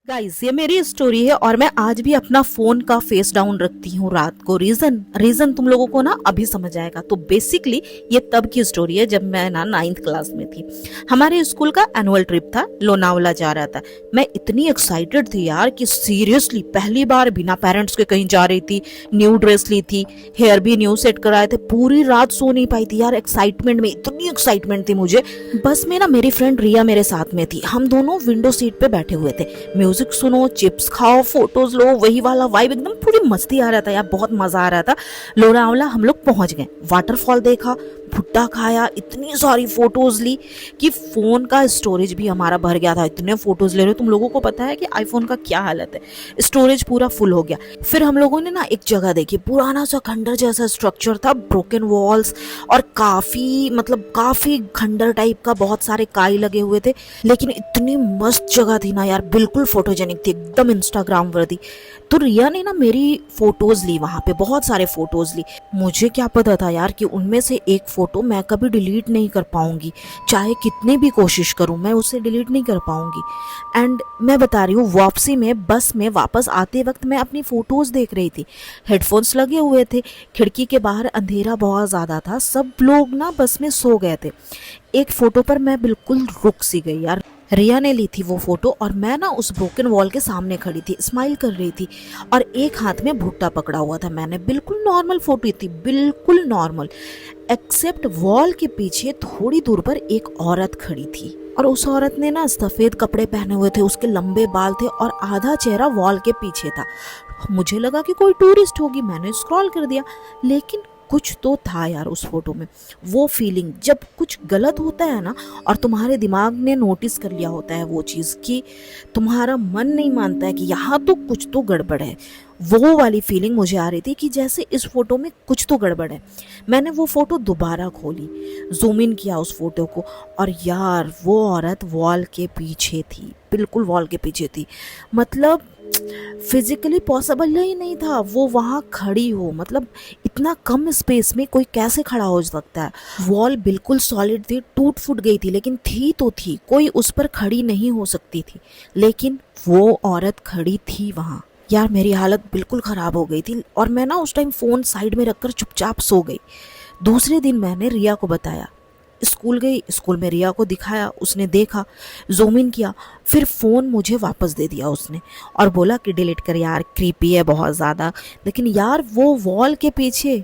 Guys ये मेरी story है और मैं आज भी अपना फोन का फेस डाउन रखती हूँ रात को। रीजन रीजन तुम लोगों को ना अभी समझ आएगा। तो बेसिकली ये तब की स्टोरी है जब मैं ना 9th क्लास में थी। हमारे स्कूल का एनुअल ट्रिप था, लोनावला जा रहा था। मैं इतनी एक्साइटेड थी यार कि सीरियसली पहली बार बिना पेरेंट्स के कहीं जा रही थी। न्यू ड्रेस ली थी, हेयर भी न्यू सेट कराए थे। पूरी रात सो नहीं पाई थी यार एक्साइटमेंट में, इतनी एक्साइटमेंट थी मुझे। बस में ना मेरी फ्रेंड रिया मेरे साथ में थी। हम दोनों विंडो सीट पे बैठे हुए थे। म्यूजिक सुनो, चिप्स खाओ, फोटोज लो, वही वाला वाइब, एकदम पूरी मस्ती आ रहा था यार, बहुत मजा आ रहा था। लोनावला हम लोग पहुंच गए, वाटरफॉल देखा, भुट्टा खाया, इतनी सारी फोटोज ली कि फोन का स्टोरेज भी हमारा भर गया था। इतने फोटोज ले रहे हो, तुम लोगों को पता है कि आईफोन का क्या हालत है, स्टोरेज पूरा फुल हो गया। फिर हम लोगों ने ना एक जगह देखी, पुराना सा खंडर जैसा स्ट्रक्चर था, ब्रोकन वॉल्स और काफी खंडर टाइप का, बहुत सारे काई लगे हुए थे। लेकिन इतनी मस्त जगह थी ना यार, बिल्कुल फोटोजेनिक थी, एकदम इंस्टाग्राम वर्दी। तो रिया ने ना मेरी फोटोज ली, वहां पे बहुत सारे फोटोज ली। मुझे क्या पता था यार कि उनमें से एक फोटो मैं कभी डिलीट नहीं कर पाऊंगी, चाहे कितनी भी कोशिश करूं मैं उसे डिलीट नहीं कर पाऊंगी। एंड मैं बता रही हूँ, वापसी में बस में वापस आते वक्त मैं अपनी फोटोज देख रही थी, हेडफोन्स लगे हुए थे, खिड़की के बाहर अंधेरा बहुत ज्यादा था, सब लोग ना बस में सो गए थे। एक फोटो पर मैं बिल्कुल रुक सी गई यार। रिया ने ली थी वो फोटो और मैं ना उस ब्रोकन वॉल के सामने खड़ी थी, स्माइल कर रही थी और एक हाथ में भुट्टा पकड़ा हुआ था मैंने। बिल्कुल नॉर्मल फोटो थी, बिल्कुल नॉर्मल, एक्सेप्ट वॉल के पीछे थोड़ी दूर पर एक औरत खड़ी थी और उस औरत ने ना सफेद कपड़े पहने हुए थे, उसके लंबे बाल थे और आधा चेहरा वॉल के पीछे था। मुझे लगा कि कोई टूरिस्ट होगी, मैंने स्क्रॉल कर दिया, लेकिन कुछ तो था यार उस फोटो में। वो फीलिंग जब कुछ गलत होता है ना और तुम्हारे दिमाग ने नोटिस कर लिया होता है वो चीज़ कि तुम्हारा मन नहीं मानता है कि यहाँ तो कुछ तो गड़बड़ है, वो वाली फीलिंग मुझे आ रही थी कि जैसे इस फोटो में कुछ तो गड़बड़ है। मैंने वो फोटो दोबारा खोली, जूम इन किया उस फोटो को और यार वो औरत वॉल के पीछे थी, बिल्कुल वॉल के पीछे थी। मतलब फिजिकली पॉसिबल ही नहीं था वो वहाँ खड़ी हो, मतलब इतना कम स्पेस में कोई कैसे खड़ा हो सकता है। वॉल बिल्कुल सॉलिड थी, टूट फूट गई थी लेकिन थी तो थी, कोई उस पर खड़ी नहीं हो सकती थी, लेकिन वो औरत खड़ी थी वहाँ। यार मेरी हालत बिल्कुल ख़राब हो गई थी और मैं ना उस टाइम फ़ोन साइड में रखकर चुपचाप सो गई। दूसरे दिन मैंने रिया को बताया, स्कूल गई, स्कूल में रिया को दिखाया, उसने देखा, जूम इन किया, फिर फ़ोन मुझे वापस दे दिया उसने और बोला कि डिलीट कर यार, क्रीपी है बहुत ज़्यादा। लेकिन यार वो वॉल के पीछे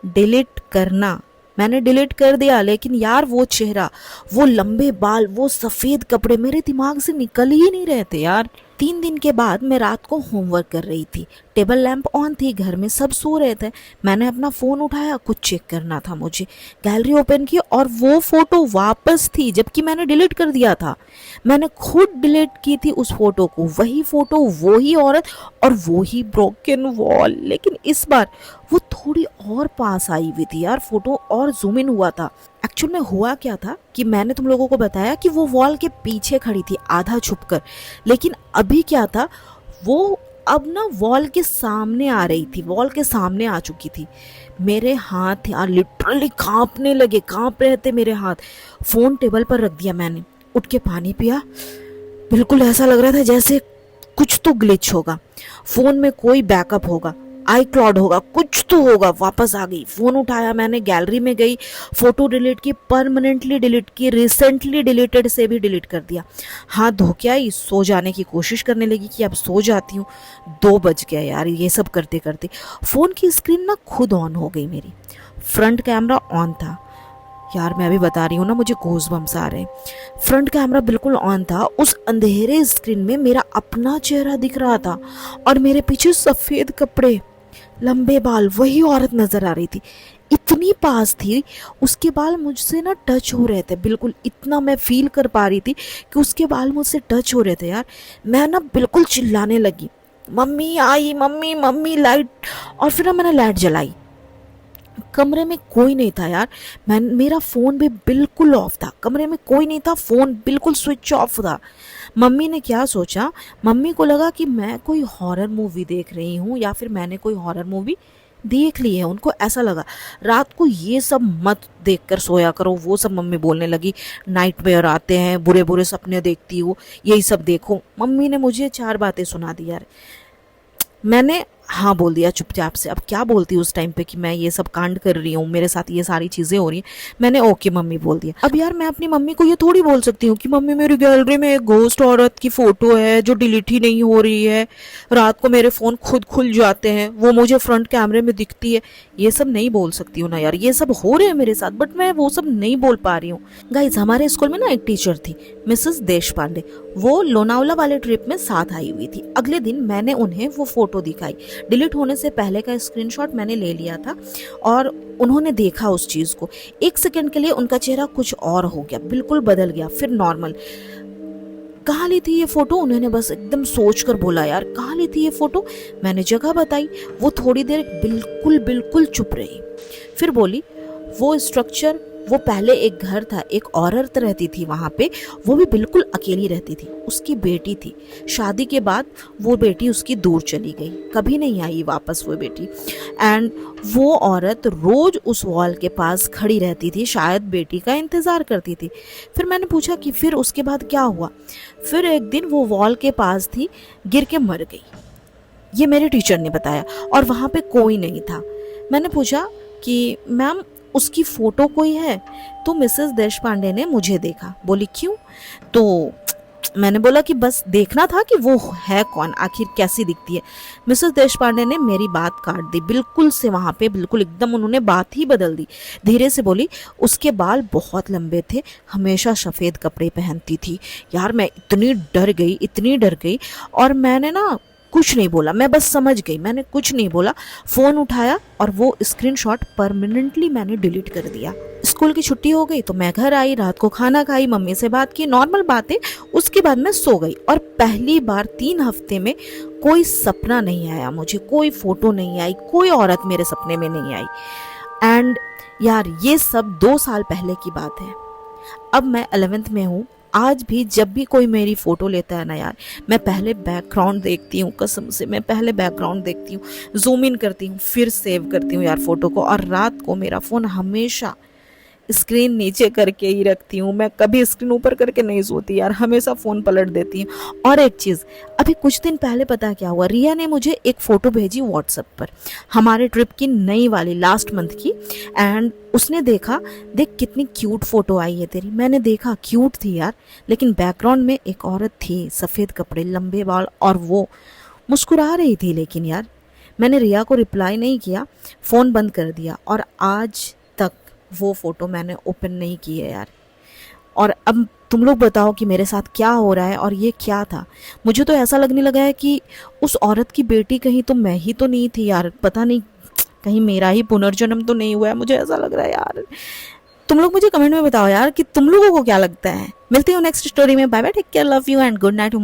डिलीट करना, मैंने डिलीट कर दिया, लेकिन यार वो चेहरा, वो लंबे बाल, वो सफ़ेद कपड़े मेरे दिमाग से निकल ही नहीं रहे थे यार। 3 दिन के बाद मैं रात को होमवर्क कर रही थी, टेबल लैंप ऑन थी, घर में सब सो रहे थे। मैंने अपना फ़ोन उठाया, कुछ चेक करना था मुझे, गैलरी ओपन की और वो फ़ोटो वापस थी, जबकि मैंने डिलीट कर दिया था। मैंने खुद डिलीट की थी उस फोटो को, वही फ़ोटो, वही औरत और वही ब्रोकन वॉल, लेकिन इस बार वो थोड़ी और पास आई हुई थी यार, फोटो और जूम इन हुआ था। एक्चुअल में हुआ क्या था कि मैंने तुम लोगों को बताया कि वो वॉल के पीछे खड़ी थी आधा छुपकर, लेकिन अभी क्या था, वो अब ना वॉल के सामने आ रही थी, वॉल के सामने आ चुकी थी। मेरे हाथ यार लिटरली कांपने लगे, कांप रहे थे मेरे हाथ। फोन टेबल पर रख दिया मैंने, उठ के पानी पिया, बिल्कुल ऐसा लग रहा था जैसे कुछ तो ग्लिच होगा, फोन में कोई बैकअप होगा, आई क्लाउड होगा, कुछ तो होगा। वापस आ गई, फोन उठाया मैंने, गैलरी में गई, फोटो डिलीट की, परमानेंटली डिलीट की, रिसेंटली डिलीटेड से भी डिलीट कर दिया। हाथ धो के आई, सो जाने की कोशिश करने लगी कि अब सो जाती हूँ। 2 बज गया यार ये सब करते करते। फोन की स्क्रीन ना खुद ऑन हो गई मेरी, फ्रंट कैमरा ऑन था। यार मैं अभी बता रही हूँ ना, मुझे गूज़ बम्स आ रहे हैं। फ्रंट कैमरा बिल्कुल ऑन था, उस अंधेरे स्क्रीन में मेरा अपना चेहरा दिख रहा था और मेरे पीछे सफ़ेद कपड़े, लंबे बाल, वही औरत नजर आ रही थी। इतनी पास थी, उसके बाल मुझसे ना टच हो रहे थे, बिल्कुल इतना मैं फील कर पा रही थी कि उसके बाल मुझसे टच हो रहे थे यार। मैं ना बिल्कुल चिल्लाने लगी, मम्मी आई, मम्मी मम्मी लाइट। और फिर ना मैंने लाइट जलाई, कमरे में कोई नहीं था यार। मेरा फ़ोन भी बिल्कुल ऑफ था, कमरे में कोई नहीं था, फ़ोन बिल्कुल स्विच ऑफ था। मम्मी ने क्या सोचा, मम्मी को लगा कि मैं कोई हॉरर मूवी देख रही हूँ या फिर मैंने कोई हॉरर मूवी देख लिए, उनको ऐसा लगा। रात को ये सब मत देख कर सोया करो, वो सब मम्मी बोलने लगी, नाइटमेयर आते हैं, बुरे बुरे सपने देखती हो, यही सब देखो। मम्मी ने मुझे 4 बातें सुना दी यार। मैंने हाँ बोल दिया चुपचाप से। अब क्या बोलती उस टाइम पे कि मैं ये सब कांड कर रही हूँ, मेरे साथ ये सारी चीज़ें हो रही हैं। मैंने ओके मम्मी बोल दिया। अब यार मैं अपनी मम्मी को ये थोड़ी बोल सकती हूँ कि मम्मी मेरी गैलरी में एक घोस्ट औरत की फ़ोटो है जो डिलीट ही नहीं हो रही है, रात को मेरे फ़ोन खुद खुल जाते हैं, वो मुझे फ्रंट कैमरे में दिखती है। ये सब नहीं बोल सकती हूँ ना यार, ये सब हो रहे हैं मेरे साथ, बट मैं वो सब नहीं बोल पा रही हूँ। गाइज, हमारे स्कूल में ना एक टीचर थी, मिसेस देश पांडे। वो लोनावला वाले ट्रिप में साथ आई हुई थी। अगले दिन मैंने उन्हें वो फ़ोटो दिखाई। डिलीट होने से पहले का स्क्रीनशॉट मैंने ले लिया था और उन्होंने देखा उस चीज़ को। 1 सेकंड के लिए उनका चेहरा कुछ और हो गया, बिल्कुल बदल गया, फिर नॉर्मल। कहाँ ली थी ये फ़ोटो? उन्होंने बस एकदम सोच कर बोला, यार कहाँ ली थी ये फ़ोटो? मैंने जगह बताई। वो थोड़ी देर बिल्कुल बिल्कुल चुप रही, फिर बोली, वो स्ट्रक्चर, वो पहले एक घर था, एक औरत रहती थी वहाँ पे, वो भी बिल्कुल अकेली रहती थी, उसकी बेटी थी। शादी के बाद वो बेटी उसकी दूर चली गई, कभी नहीं आई वापस वो बेटी। एंड वो औरत रोज उस वॉल के पास खड़ी रहती थी, शायद बेटी का इंतज़ार करती थी। फिर मैंने पूछा कि फिर उसके बाद क्या हुआ? फिर एक दिन वो वॉल के पास थी, गिर के मर गई, ये मेरे टीचर ने बताया, और वहाँ पे कोई नहीं था। मैंने पूछा कि मैम उसकी फ़ोटो कोई है? तो मिसेस देश पांडे ने मुझे देखा, बोली क्यों? तो मैंने बोला कि बस देखना था कि वो है कौन, आखिर कैसी दिखती है। मिसेस देश पांडे ने मेरी बात काट दी बिल्कुल से, वहाँ पे बिल्कुल एकदम उन्होंने बात ही बदल दी। धीरे से बोली, उसके बाल बहुत लंबे थे, हमेशा सफ़ेद कपड़े पहनती थी। यार मैं इतनी डर गई, इतनी डर गई, और मैंने ना कुछ नहीं बोला, मैं बस समझ गई, मैंने कुछ नहीं बोला। फ़ोन उठाया और वो स्क्रीनशॉट परमानेंटली मैंने डिलीट कर दिया। स्कूल की छुट्टी हो गई तो मैं घर आई, रात को खाना खाई, मम्मी से बात की, नॉर्मल बातें। उसके बाद मैं सो गई और पहली बार 3 हफ्ते में कोई सपना नहीं आया मुझे, कोई फ़ोटो नहीं आई, कोई औरत मेरे सपने में नहीं आई। एंड यार ये सब 2 साल पहले की बात है। अब मैं 11th में हूँ। आज भी जब भी कोई मेरी फ़ोटो लेता है ना यार, मैं पहले बैकग्राउंड देखती हूँ, कसम से मैं पहले बैकग्राउंड देखती हूँ, जूम इन करती हूँ, फिर सेव करती हूँ यार फ़ोटो को। और रात को मेरा फ़ोन हमेशा स्क्रीन नीचे करके ही रखती हूँ, मैं कभी स्क्रीन ऊपर करके नहीं सोती यार, हमेशा फ़ोन पलट देती हूँ। और एक चीज़, अभी कुछ दिन पहले पता क्या हुआ, रिया ने मुझे एक फ़ोटो भेजी व्हाट्सएप पर, हमारे ट्रिप की नई वाली, लास्ट मंथ की। एंड उसने देखा, देख कितनी क्यूट फ़ोटो आई है तेरी। मैंने देखा, क्यूट थी यार, लेकिन बैकग्राउंड में एक औरत थी, सफ़ेद कपड़े, लंबे बाल, और वो मुस्कुरा रही थी। लेकिन यार मैंने रिया को रिप्लाई नहीं किया, फ़ोन बंद कर दिया, और आज तक वो फ़ोटो मैंने ओपन नहीं की है यार। और अब तुम लोग बताओ कि मेरे साथ क्या हो रहा है और ये क्या था। मुझे तो ऐसा लगने लगा है कि उस औरत की बेटी कहीं तो मैं ही तो नहीं थी यार, पता नहीं कहीं मेरा ही पुनर्जन्म तो नहीं हुआ है, मुझे ऐसा लग रहा है यार। तुम लोग मुझे कमेंट में बताओ यार कि तुम लोगों को क्या लगता है। मिलती हूँ नेक्स्ट स्टोरी में। Bye bye, take care, love you and good night.